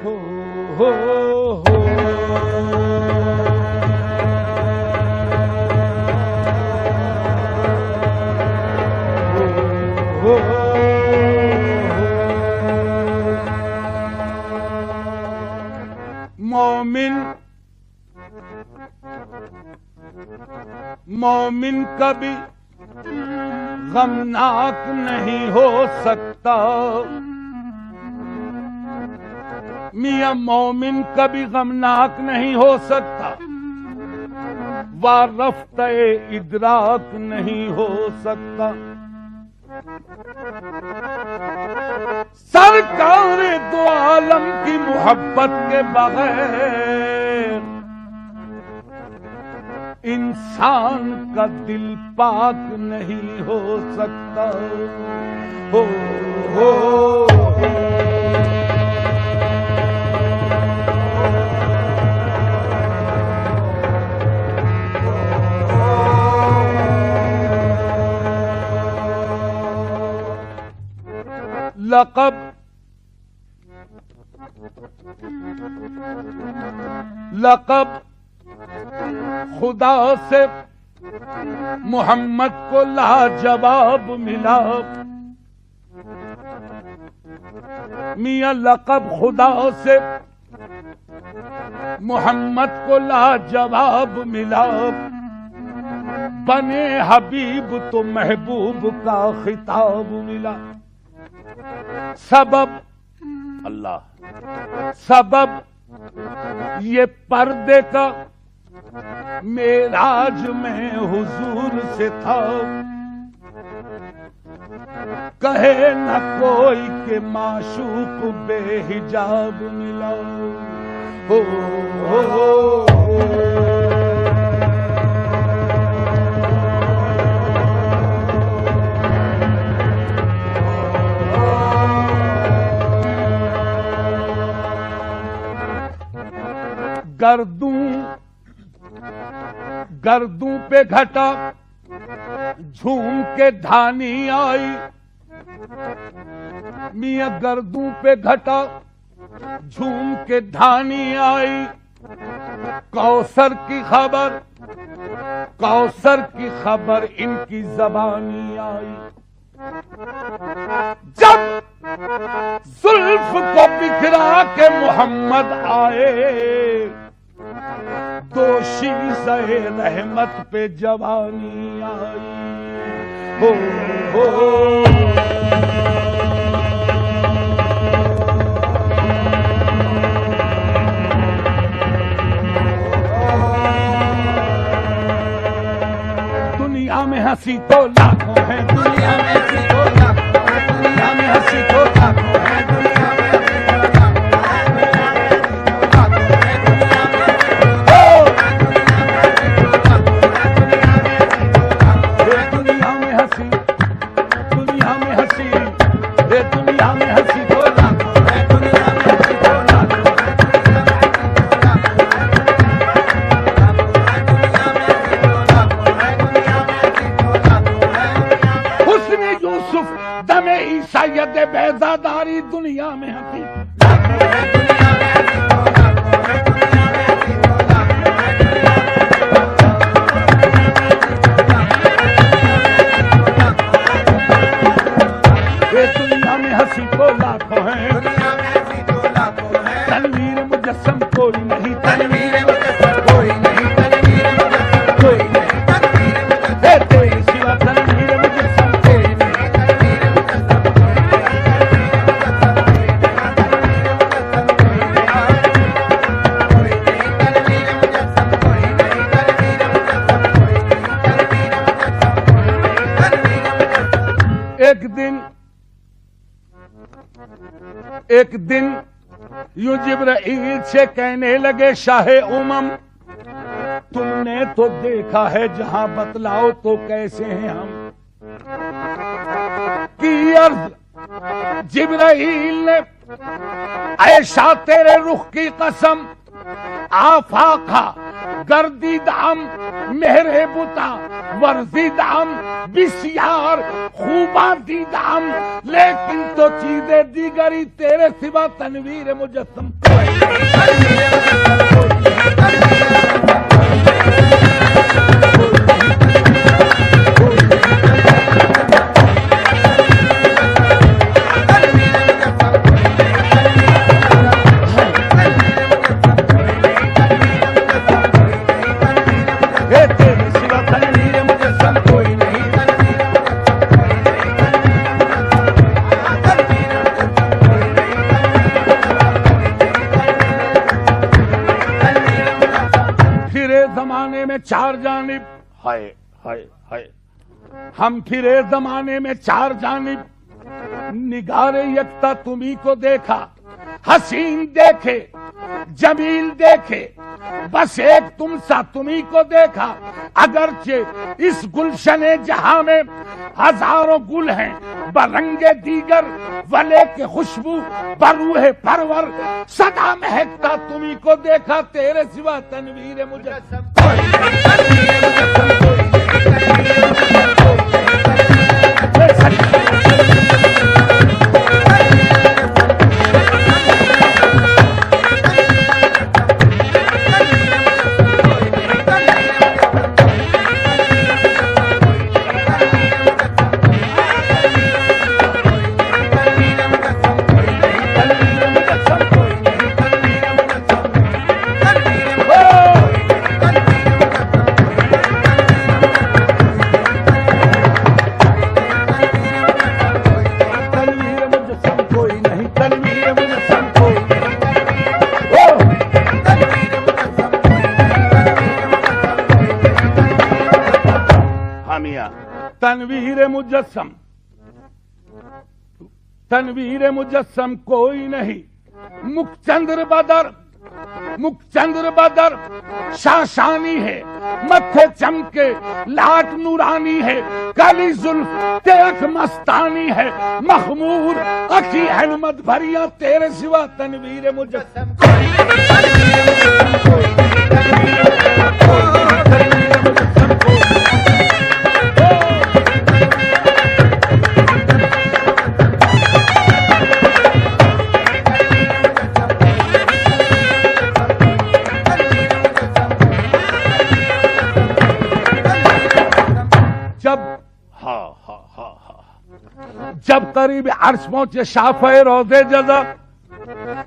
हो हो हो हो मोमिन कभी गमनाक नहीं हो सकता। मियां मोमिन कभी गमनाक नहीं हो सकता, वारफ्ते इदराक नहीं हो सकता। सरकार दो आलम की मोहब्बत के बगैर इंसान का दिल पाक नहीं हो सकता। हो हो लक़ब खुदा से मोहम्मद को लाजवाब मिला। मियां लक़ब खुदा से मोहम्मद को लाजवाब मिला। बने हबीब तो महबूब का खिताब मिला। सबब अल्लाह, सबब ये पर्दे का मेराज में हुजूर से था। कहे न कोई के माशूक बेहिजाब मिला। हो हो गर्दू पे घटा झूम के धानी आई। मियां गर्दू पे घटा झूम के धानी आई। कौसर की खबर इनकी जबानी आई। जब जुल्फ को बिखरा के मोहम्मद आए, दोषी सहे रहमत पे जवानी आई। हो हो दुनिया में हंसी तो लाखों है, दुनिया में हंसी तो लाखों है, दुनिया में हंसी तो लाखों है। बेजादारी दुनिया में हंसी। दुनिया में हंसी तो लाखों है, तनवीर मुजस्सम कोई नहीं, तनवीर मुजस्सम कोई नहीं, तनवीर मुजस्सम कोई नहीं, तनवीर मुजस्सम कोई सिवा तनवीर मुजस्सम कोई नहीं। एक दिन यूं जिब्राइल से कहने लगे, शाहे उमम तुमने तो देखा है जहां, बतलाओ तो कैसे हैं हम। की अर्ज जिब्राइल ने, ऐशा तेरे रुख की कसम, आफाका गर्दीदाम मेहरे बुता वर्जिदाम बिसियार खूबा दीदाम, लेकिन तो चीजें दीगरी तेरे सिवा तनवीर मुजस्सम। चार जानिब हाय हाय हाय, हम फिरे जमाने में चार जानिब, निगारे यकता तुम्ही को देखा, हसीन देखे जमील देखे, बस एक तुम सा तुम्ही को देखा। अगरचे इस गुलशने जहां में हजारों गुल हैं, बरंगे दीगर वले के खुशबू बरूहे परवर, सदा महकता तुम्ही को देखा, तेरे सिवा तनवीर मुजस्सम। तनवीर मुजस्सम, तनवीर मुजस्सम कोई नहीं, मुखचंद्र बदर शाशानी है, मत्थे चमके लाट नूरानी है, काली जुल्फ तेख मस्तानी है, मखमूर अखी अहमद भरिया, तेरे सिवा तनवीर मुजस्सम। जब करीब अर्श पहुंचे शाफ़े रोज़े जज़ा,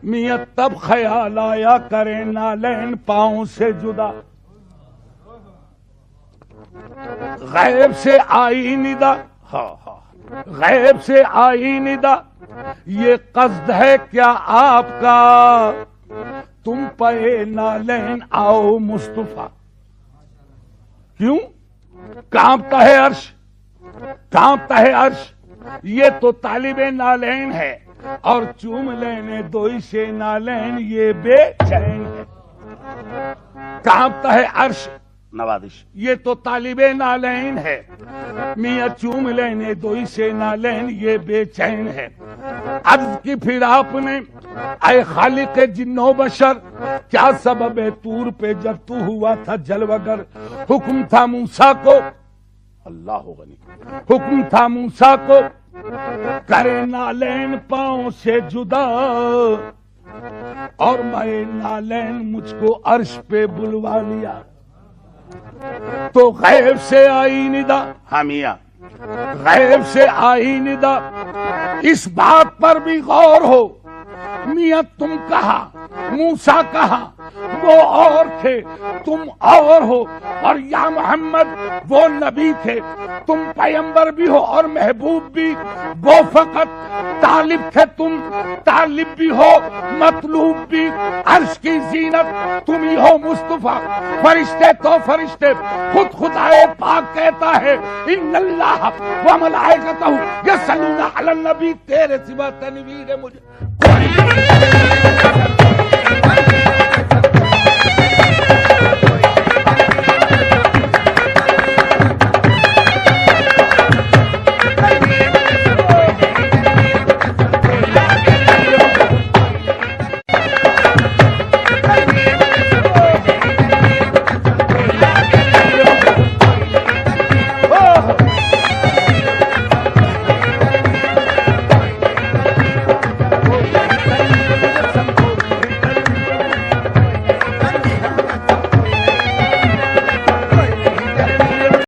मियां तब ख्याल आया करे नालैन पांव से जुदा। गैब से आई निदा, गैब से आई निदा, ये कस्द है क्या आपका, तुम पे नालैन आओ मुस्तफा। क्यों कांपता है अर्श, कांपता है अर्श, ये तो तालिबे नालैन है, और चूम लेने दोई से नालैन ये बेचैन है। कांपता है अर्श नवादिश, ये तो तालिबे नालैन है, मियां चूम लेने दोई से नालैन ये बेचैन है। अर्ज की फिर आपने ऐ खालिक जिन्नो बशर, क्या सबब है तूर पे जब तू हुआ था जलवगर। हुक्म था मूसा को, अल्लाह गनी, हुक्म था मूसा को करे नालैन पांव से जुदा, और मैं नालैन मुझको अर्श पे बुलवा लिया। तो गैब से आई निदा, हामिया गैब से आई निदा, इस बात पर भी गौर हो, मियां तुम कहा मूसा कहा, वो और थे तुम और हो, और या मोहम्मद वो नबी थे, तुम पैगंबर भी हो और महबूब भी, वो फकत तालिब थे, तुम तालिब भी हो मतलूब भी। अर्श की जीनत तुम ही हो मुस्तफा, फरिश्ते तो फरिश्ते, खुद खुदाए पाक कहता है इन्नल्लाह व मलाइकतहू यसल्लूना अलन नबी, तेरे सिवा तनवीर मुझे